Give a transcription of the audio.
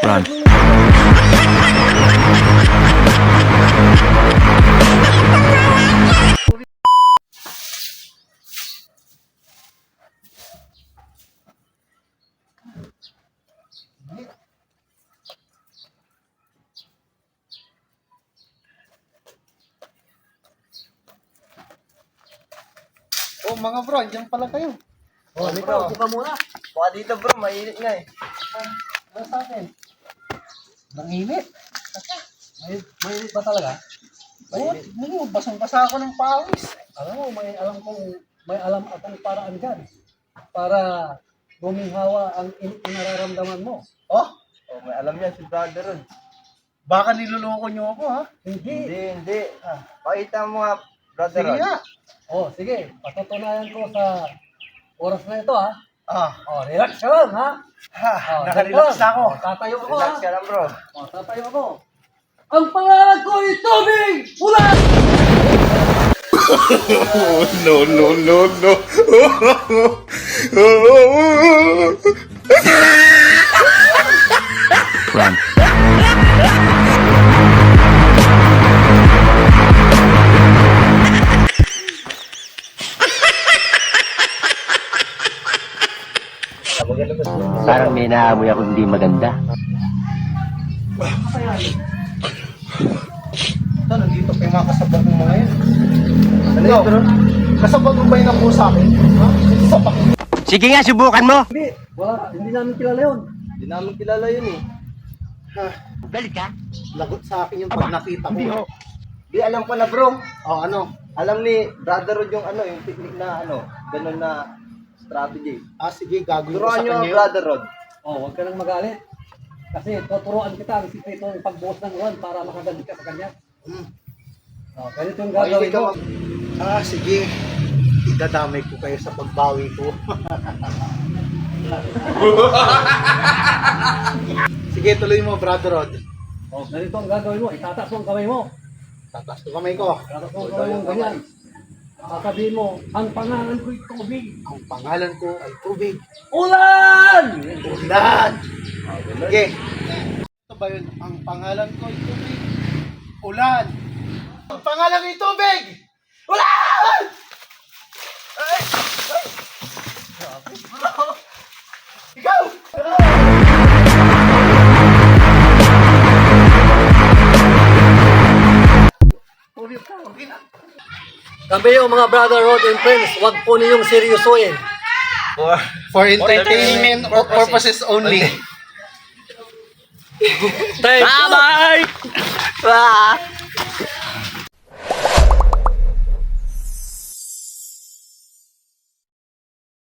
Run. Oh, mga bro, diyan pala kayo. Oh, bro, buka muna. Buka dito bro, mainit nga eh. Ano sa akin? Nanginit. Mainit ba talaga? Oo, basang-basa ako ng pawis. Alam mo, may alam akong paraan dyan. Para guminhawa ang nararamdaman mo. Oh, Oh, may alam yan si brother Rod. baka niloloko nyo ako, ha? Hindi. Pakita mo nga, brother Sige Rod. nga. Oh, sige. Patutunayan ko sa oras na ito, ha? Ah, Oh, relax ka lang, ha? Oh, nakarelax na ako. Oh, tatayo ako, Relax ha? ka lang bro. Oh, tatayo ako. Ang pangalan ko ay Tubig! Ulan! No, no, no, no. Run. Parang may naamoy ako hindi maganda. ito, nandito pa yung mga kasabag mo mga yan. Ano yun, bro? Kasabag mo ba yung nakuha sa akin? Ha? Sabak. Sige nga, subukan mo! Hindi, wala. Hindi namin kilala yun. Hindi namin kilala yun eh. Galit ka? Lagot sa akin yung pag nakita ko. Di alam ko na bro. Oh, ano? Alam ni brother Rod yung ano, yung technique na ano, ganun na strategy. Ah, sige, gagawin ko Turuan sa nyo kanya. brother Rod. Oh, huwag ka nang magalit. Kasi tuturuan kita ang sikreto ng pagbuhos ng ulan para makaganti ka sa kanya. Oh, ganito yung gagawin mo. Ah, sige. Idadamay ko kayo sa pagbawi ko. Sige, tuloy mo, Brother Rod. Oh, ganito ang gagawin mo. Itataas mo ang kamay mo. Tatas ko kamay ko. Itataas mo ang kamay mo ganyan. Sasabihin mo, ang pangalan ko'y Tubig. Ang pangalan ko ay Tubig. Ulan! Ulan! Sige. Ito ba yun? Ang pangalan ko ay Tubig. Ulan! Ang pangalan ay Tubig! Ulan! Ay! Ay! Bro! Ikaw! Okay na. Kami yung mga brother Rod and friends, huwag po ninyong seryosoin. For entertainment purposes only. Bye-bye!